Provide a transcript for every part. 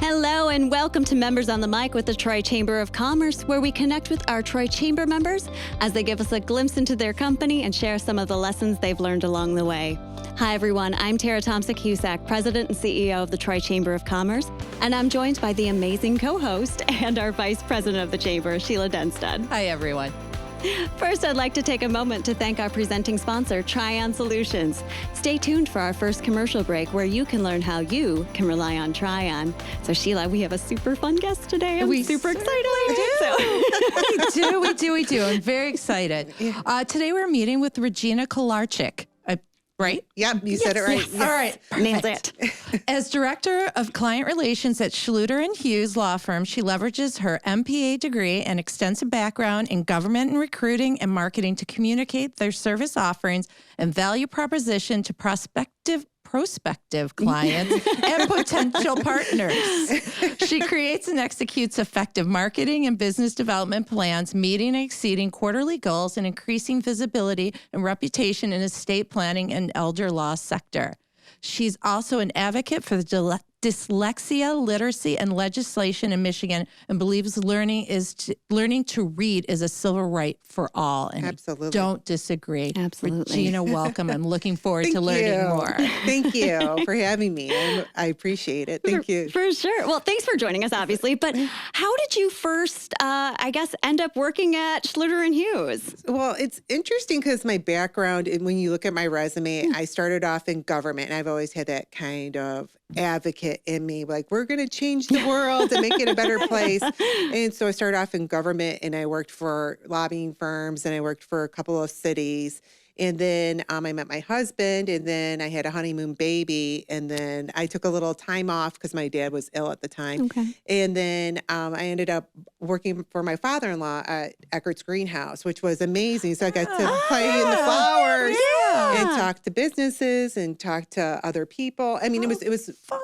Hello and welcome to Members on the Mic with the Troy Chamber of Commerce, where we connect with our Troy Chamber members as they give us a glimpse into their company and share some of the lessons they've learned along the way. Hi everyone, I'm Tara Thompson-Cusack, President and CEO of the Troy Chamber of Commerce, and I'm joined by the amazing co-host and our Vice President of the Chamber, Sheila Denstead. Hi everyone. First, I'd like to take a moment to thank our presenting sponsor, Trion Solutions. Stay tuned for our first commercial break where you can learn how you can rely on Trion. So Sheila, we have a super fun guest today. I'm super excited. We do. I'm very excited. Today we're meeting with Regina Kolarchick. Right? Yep, you said it right. Yes. All right, nailed it. As Director of Client Relations at Schluter Hughes Law Firm, she leverages her MPA degree and extensive background in government and recruiting and marketing to communicate their service offerings and value proposition to prospective clients and potential partners. She creates and executes effective marketing and business development plans, meeting and exceeding quarterly goals and increasing visibility and reputation in estate planning and elder law sector. She's also an advocate for the dyslexia, literacy, and legislation in Michigan, and believes learning to read is a civil right for all. And Absolutely. I don't disagree. Absolutely. Regina, welcome. I'm looking forward to learning more. Thank you for having me. I appreciate it. Thank you. For sure. Well, thanks for joining us, obviously. But how did you first, end up working at Schluter and Hughes? Well, it's interesting because my background, and when you look at my resume, I started off in government, and I've always had that kind of advocate in me, like, we're going to change the world and make it a better place. And so I started off in government, and I worked for lobbying firms, and I worked for a couple of cities. And then I met my husband, and then I had a honeymoon baby, and then I took a little time off because my dad was ill at the time. Okay. And then I ended up working for my father-in-law at Eckert's Greenhouse, which was amazing. So I got to play in the flowers and talk to businesses and talk to other people. I mean, it was fun.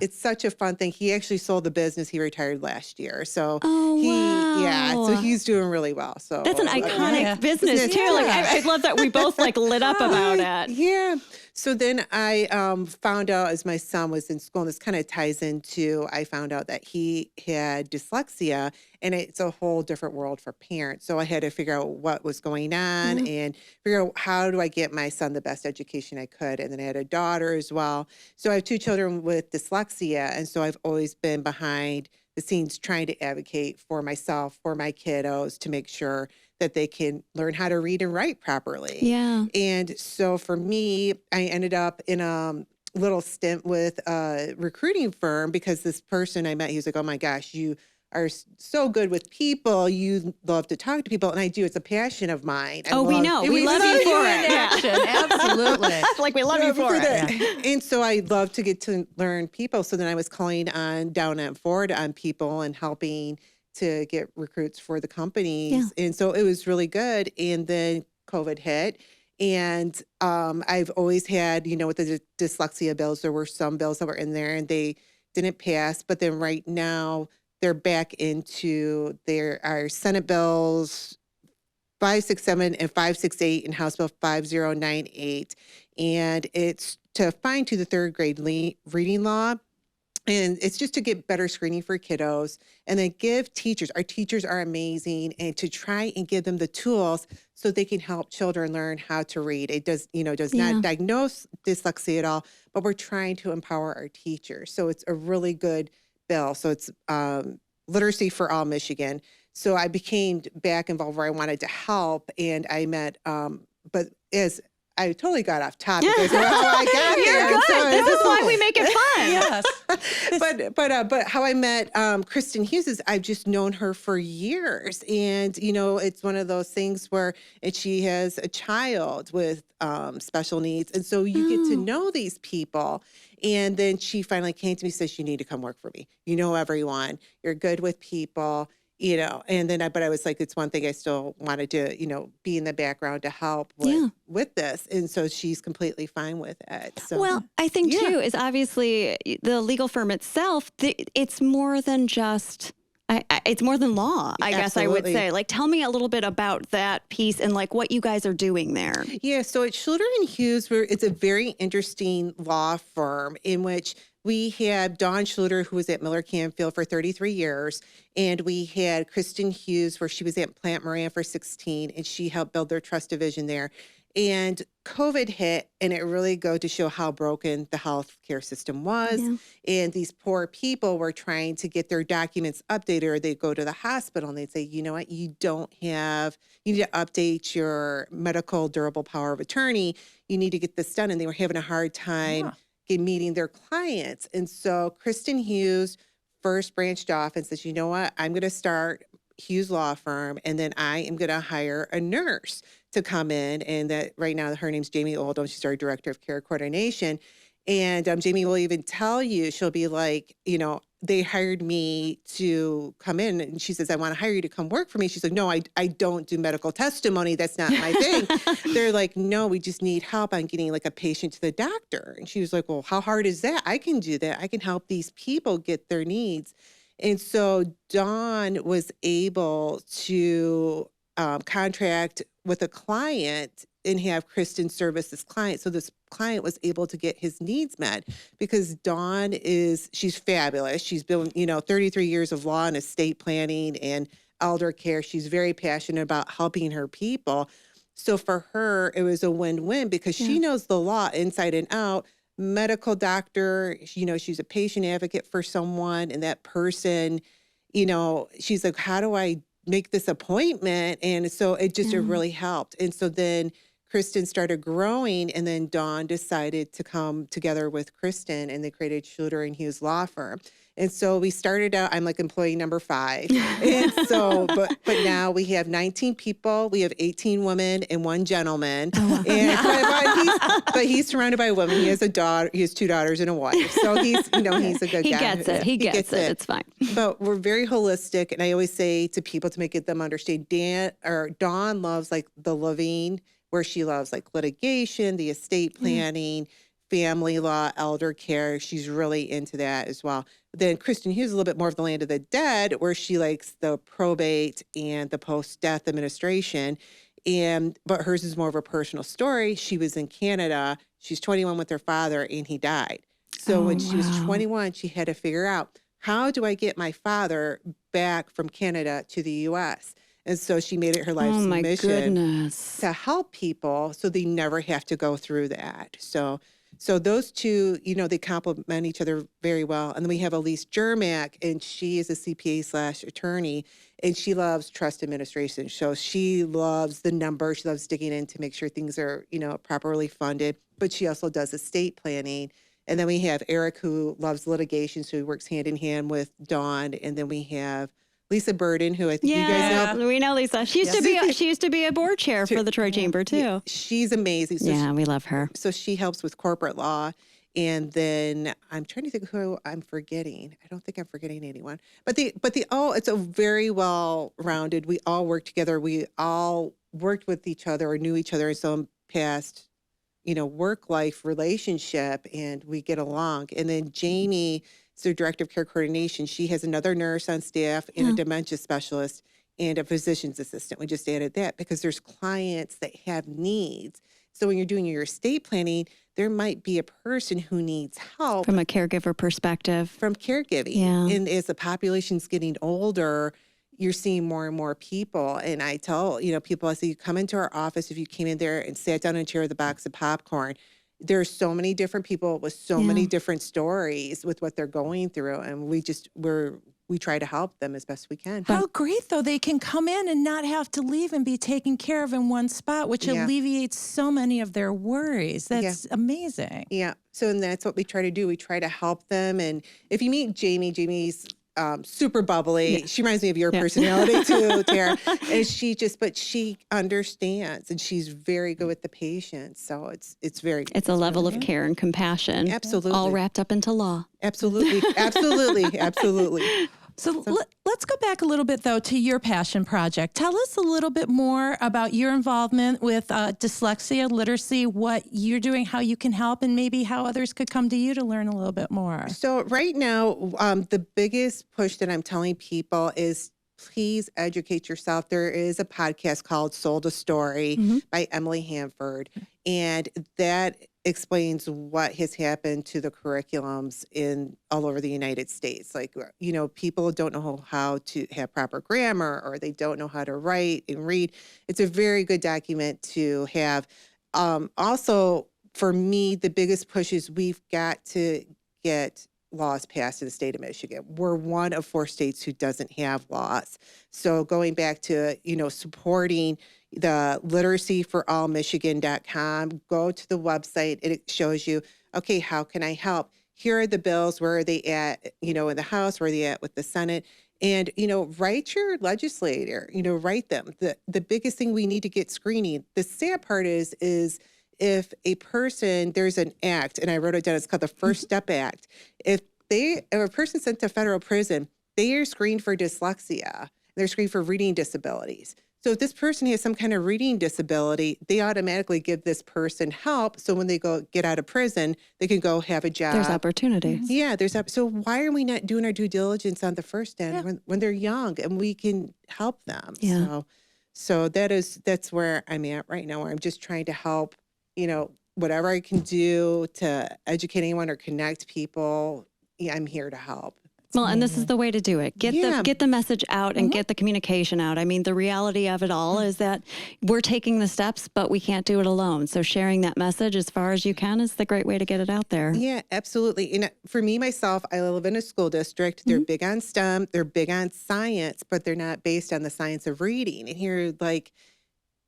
It's such a fun thing. He actually sold the business. He retired last year. So so he's doing really well. So that's an iconic business too. Yeah. Like I love that we both lit up about it. Yeah. So then I found out as my son was in school, and this kind of ties into, I found out that he had dyslexia, and it's a whole different world for parents. So I had to figure out what was going on and figure out how do I get my son the best education I could. And then I had a daughter as well. So I have two children with dyslexia. And so I've always been behind the scenes trying to advocate for myself, for my kiddos, to make sure that they can learn how to read and write properly. Yeah. And so for me, I ended up in a little stint with a recruiting firm because this person I met, he was like, oh my gosh, you are so good with people. You love to talk to people. And I do. It's a passion of mine. We know. We love you for it. Yeah. Absolutely. Like we love you for it. Yeah. And so I love to get to learn people. So then I was calling down at Ford on people and helping to get recruits for the companies. Yeah. And so it was really good. And then COVID hit. And I've always had, with the dyslexia bills, there were some bills that were in there and they didn't pass. But then right now, they're back into our Senate bills 567 and 568 and House Bill 5098. And it's to fine-tune the third grade reading law. And it's just to get better screening for kiddos and then give teachers, our teachers are amazing, and to try and give them the tools so they can help children learn how to read. It does not diagnose dyslexia at all, but we're trying to empower our teachers. So it's a really good bill. So it's Literacy for All Michigan. So I became back involved where I wanted to help, and I met, but as I totally got off topic as well how I got You're here. good. So This is why we make it fun. Yes. But how I met Kristen Hughes is I've just known her for years, and it's one of those things where she has a child with special needs, and so you get to know these people. And then she finally came to me and says, you need to come work for me. You know everyone. You're good with people. And then but I was like, it's one thing I still wanted to, be in the background to help with this. And so she's completely fine with it. So, well, I think too, is obviously the legal firm itself, it's more than just, it's more than law, I guess I would say. Like, tell me a little bit about that piece and like what you guys are doing there. Yeah. So at Schluter and Hughes, it's a very interesting law firm in which we had Dawn Schluter, who was at Miller Canfield for 33 years. And we had Kristen Hughes, where she was at Plant Moran for 16, and she helped build their trust division there. And COVID hit, and it really go to show how broken the healthcare system was. Yeah. And these poor people were trying to get their documents updated, or they'd go to the hospital and they'd say, you know what, you need to update your medical durable power of attorney. You need to get this done. And they were having a hard time in meeting their clients. And so Kristen Hughes first branched off and says, you know what, I'm going to start Hughes Law Firm, and then I am going to hire a nurse to come in. And that right now, her name's Jamie Oldham. She's our director of care coordination. And Jamie will even tell you, she'll be like, you know, they hired me to come in. And she says, I want to hire you to come work for me. She's like, no, I don't do medical testimony. That's not my thing. They're like, no, we just need help on getting like a patient to the doctor. And she was like, well, how hard is that? I can do that. I can help these people get their needs. And so Dawn was able to contract with a client and have Kristen service this client. So this client was able to get his needs met because Dawn she's fabulous. She's been, 33 years of law and estate planning and elder care. She's very passionate about helping her people. So for her, it was a win-win because she knows the law inside and out. Medical doctor, she's a patient advocate for someone, and that person, she's like, how do I make this appointment? And so it really helped. And so then Kristen started growing, and then Dawn decided to come together with Kristen, and they created Schluter Hughes Law Firm. And so we started out, I'm like employee number 5. And so, but now we have 19 people. We have 18 women and 1 gentleman. Oh, wow. But he's surrounded by women. He has a daughter. He has 2 daughters and a wife. So he's a good guy. He gets it. He gets it. It's fine. But we're very holistic. And I always say to people to make them understand, Dawn loves like the living, where she loves like litigation, the estate planning, family law, elder care. She's really into that as well. Then Kristen Hughes is a little bit more of the land of the dead, where she likes the probate and the post-death administration. But hers is more of a personal story. She was in Canada. She's 21 with her father, and he died. So when she was 21, she had to figure out, how do I get my father back from Canada to the U.S.? And so she made it her life's mission to help people so they never have to go through that. So those two, they complement each other very well. And then we have Elise Jermack, and she is a CPA/attorney, and she loves trust administration. So she loves the numbers. She loves digging in to make sure things are, properly funded. But she also does estate planning. And then we have Eric, who loves litigation, so he works hand in hand with Dawn. And then we have Lisa Burden, who I think you guys know. We know Lisa. She used to be a board chair for the Troy Chamber too. Yeah, she's amazing. So we love her. So she helps with corporate law. And then I'm trying to think who I'm forgetting. I don't think I'm forgetting anyone. But it's a very well-rounded. We all work together. We all worked with each other or knew each other in some past, work-life relationship, and we get along. And then Jamie, so director of care coordination, she has another nurse on staff and a dementia specialist and a physician's assistant. We just added that because there's clients that have needs. So when you're doing your estate planning, there might be a person who needs help. From a caregiver perspective. From caregiving. Yeah. And as the population's getting older, you're seeing more and more people. And I tell, people, I say, you come into our office, if you came in there and sat down in a chair with a box of popcorn, there's so many different people with so many different stories with what they're going through. And we try to help them as best we can. How great, though, they can come in and not have to leave and be taken care of in one spot, which alleviates so many of their worries. That's amazing. Yeah. So and that's what we try to do. We try to help them. And if you meet Jamie's super bubbly. Yeah. She reminds me of your personality too, Tara. And she understands, and she's very good with the patients. So it's a level of care and compassion. Absolutely. All wrapped up into law. Absolutely. So let's go back a little bit, though, to your passion project. Tell us a little bit more about your involvement with dyslexia, literacy, what you're doing, how you can help, and maybe how others could come to you to learn a little bit more. So right now, the biggest push that I'm telling people is please educate yourself. There is a podcast called Sold a Story by Emily Hanford, and that explains what has happened to the curriculums in all over the United States. Like, people don't know how to have proper grammar, or they don't know how to write and read. It's a very good document to have. Also, for me, the biggest push is we've got to get laws passed in the state of Michigan. We're one of 4 states who doesn't have laws. So going back to, supporting the literacyforallmichigan.com, go to the website and it shows you, okay, how can I help? Here are the bills. Where are they at, in the House? Where are they at with the Senate? And, write your legislator, write them. The biggest thing we need to get screening. The sad part is if a person, there's an act, and I wrote it down, it's called the First Step Act. If a person sent to federal prison, they are screened for dyslexia. They're screened for reading disabilities. So if this person has some kind of reading disability, they automatically give this person help. So when they get out of prison, they can go have a job. There's opportunities. Yeah, so why are we not doing our due diligence on the first end when they're young and we can help them? Yeah. So that's where I'm at right now, where I'm just trying to help, whatever I can do to educate anyone or connect people. Yeah, I'm here to help. Well, and this is the way to do it. Get the message out and get the communication out. I mean, the reality of it all is that we're taking the steps, but we can't do it alone. So sharing that message as far as you can is the great way to get it out there. Yeah, absolutely. And for me, myself, I live in a school district. They're big on STEM. They're big on science, but they're not based on the science of reading. And here,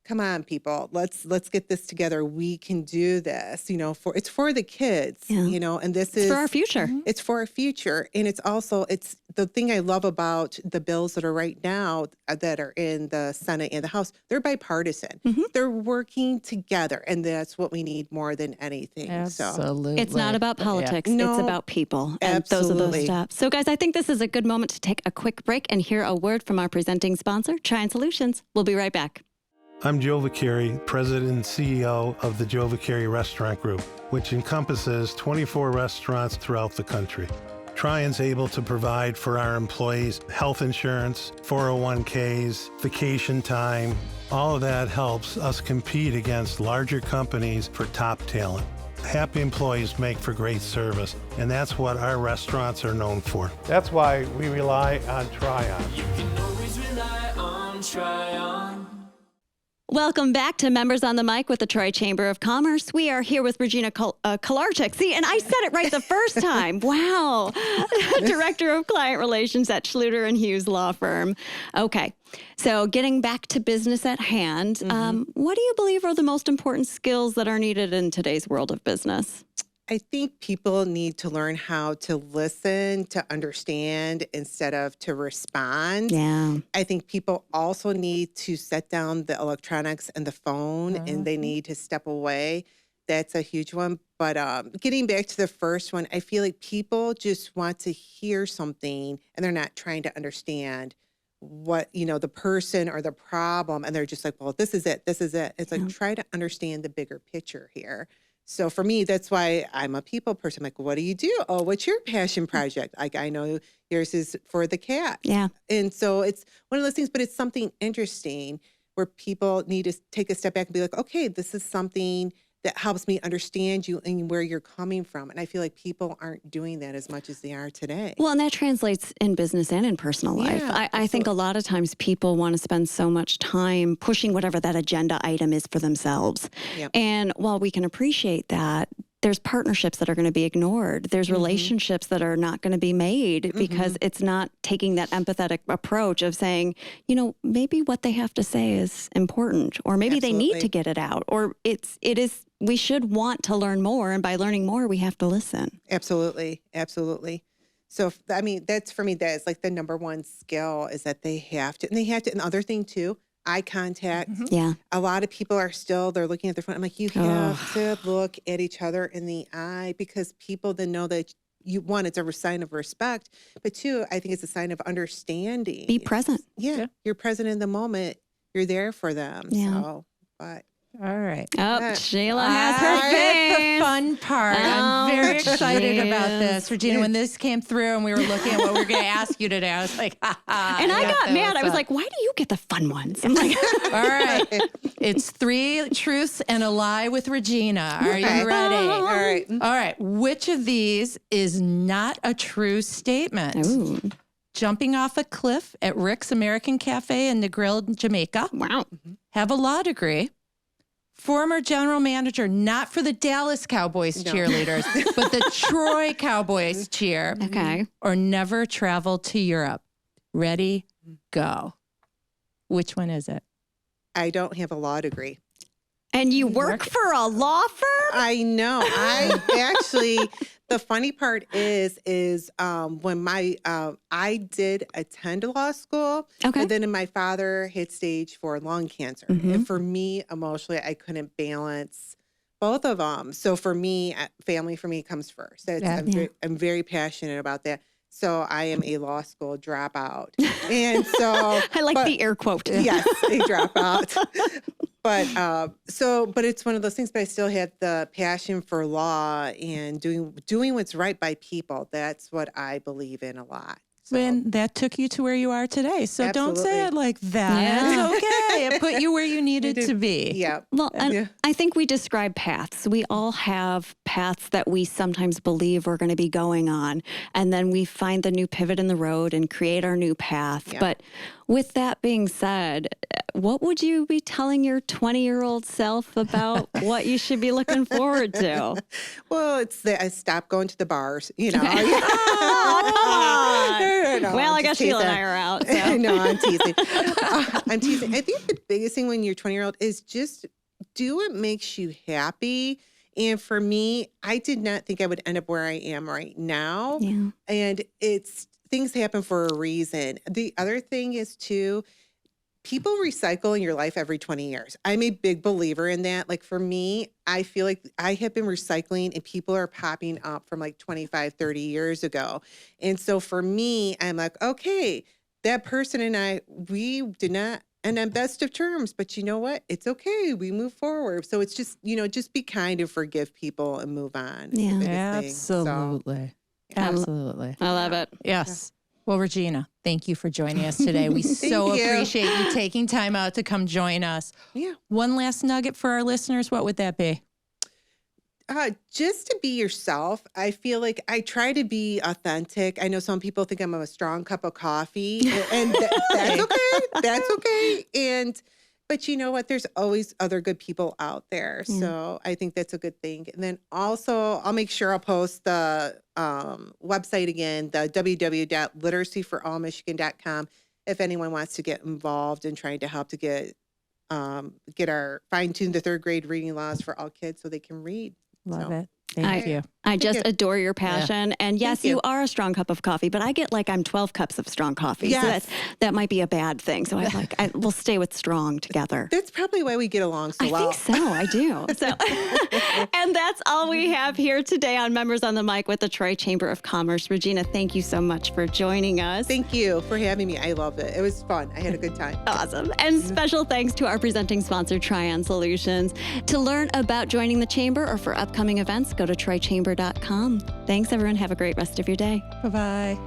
come on, people, let's get this together. We can do this, it's for the kids, and this is for our future. It's for our future. And it's the thing I love about the bills that are right now that are in the Senate and the House, they're bipartisan. They're working together. And that's what we need more than anything. Absolutely. So it's not about politics. No, it's about people. And absolutely. those are those steps. So guys, I think this is a good moment to take a quick break and hear a word from our presenting sponsor, Trion Solutions. We'll be right back. I'm Joe Vicari, President and CEO of the Joe Vicari Restaurant Group, which encompasses 24 restaurants throughout the country. Trion's able to provide for our employees health insurance, 401ks, vacation time. All of that helps us compete against larger companies for top talent. Happy employees make for great service, and that's what our restaurants are known for. That's why we rely on Trion. You can always rely on Trion. Welcome back to Members on the Mic with the Troy Chamber of Commerce. We are here with Regina Kolarchick. See, and I said it right the first time. Wow. Director of Client Relations at Schluter Hughes Law Firm. Okay. So getting back to business at hand, what do you believe are the most important skills that are needed in today's world of business? I think people need to learn how to listen, to understand instead of to respond. Yeah. I think people also need to set down the electronics and the phone, and they need to step away. That's a huge one. But getting back to the first one, I feel like people just want to hear something and they're not trying to understand what, the person or the problem. And they're just like, well, this is it. This is it. It's like, try to understand the bigger picture here. So for me, that's why I'm a people person. I'm like, what do you do? Oh, what's your passion project? Like, I know yours is for the cat. Yeah. And so it's one of those things, but it's something interesting where people need to take a step back and be like, okay, this is something that helps me understand you and where you're coming from. And I feel like people aren't doing that as much as they are today. Well, and that translates in business and in personal life. I think a lot of times people want to spend so much time pushing whatever that agenda item is for themselves. Yep. And while we can appreciate that, there's partnerships that are going to be ignored. There's relationships that are not going to be made because it's not taking that empathetic approach of saying, maybe what they have to say is important, or maybe they need to get it out, or we should want to learn more. And by learning more, we have to listen. Absolutely. Absolutely. So, I mean, that's for me, that is like the number one skill is that they have to, and the other thing too, eye contact. Yeah. A lot of people they're looking at their phone. I'm like, you have to look at each other in the eye because people then know that it's a sign of respect, but two, I think it's a sign of understanding. Be present. Yeah. You're present in the moment. You're there for them. Yeah. So, but All right. Oh, Sheila has her I get face. the fun part. Oh, I'm very excited about this. jeez. Regina, when this came through and we were looking at what we were going to ask you today, I was like, ha ha. And I got mad. I was like, why do you get the fun ones? I'm like, all right. It's 3 truths and a lie with Regina. Are Okay. you ready? All right. All right. Which of these is not a true statement? ooh, Jumping off a cliff at Rick's American Cafe in Negril, Jamaica. wow. Have a law degree. Former general manager, not for the Dallas Cowboys cheerleaders, but the Troy Cowboys cheer. Okay. Or never traveled to Europe. Ready, go. Which one is it? I don't have a law degree. And you work for a law firm? I know. I actually, the funny part is when I did attend law school, Okay. but then my father had stage 4 lung cancer. And for me, emotionally, I couldn't balance both of them. So for me, family for me comes first. I'm very passionate about that. So I am a law school dropout. And so I like the air quote. yes, a dropout. But it's one of those things, but I still had the passion for law and doing what's right by people. That's what I believe in a lot. So, And that took you to where you are today. So don't say Absolutely. it like that. Yeah. It's okay. It put you where you needed to be. yeah. Well, and Yeah. I think we describe paths. We all have paths that we sometimes believe we're going to be going on. And then we find the new pivot in the road and create our new path. Yeah. But with that being said, what would you be telling your 20-year-old self about what you should be looking forward to? Well, it's that I stopped going to the bars, you know. Oh, come on. No, Well, I'm I guess just Sheila and teasing. I are out. So. No, I'm teasing. I'm teasing. I think the biggest thing when you're 20-year-old is just do what makes you happy. And for me, I did not think I would end up where I am right now. Yeah. And things happen for a reason. The other thing is too, people recycle in your life every 20 years. I'm a big believer in that. Like for me, I feel like I have been recycling and people are popping up from like 25, 30 years ago. And so for me, I'm like, okay, that person and I, we did not end on best of terms, but you know what? It's okay. We move forward. So it's just, just be kind and forgive people and move on. It's the Yeah. biggest thing. So, Absolutely. Absolutely. I love it. Yes. Well, Regina, thank you for joining us today. We so you. appreciate you taking time out to come join us. yeah. One last nugget for our listeners. What would that be? Just to be yourself. I feel like I try to be authentic. I know some people think I'm a strong cup of coffee, and that's okay. That's okay. But you know what? There's always other good people out there. So I think that's a good thing. And then also, I'll make sure I'll post the website again, the www.literacyforallmichigan.com, if anyone wants to get involved in trying to help to get our fine-tune the 3rd grade reading laws for all kids so they can read. Love So, it. Thank you. I just you. adore your passion. And yes, you. you are a strong cup of coffee, but I get like I'm 12 cups of strong coffee. Yes. So that might be a bad thing. So we'll stay with strong together. That's probably why we get along so I well. think so. I do. So, and that's all we have here today on Members on the Mic with the Troy Chamber of Commerce. Regina, thank you so much for joining us. Thank you for having me. I loved it. It was fun. I had a good time. Awesome. And special thanks to our presenting sponsor, Trion Solutions. To learn about joining the chamber or for upcoming events, go to troychamber.com. Thanks, everyone. Have a great rest of your day. Bye-bye.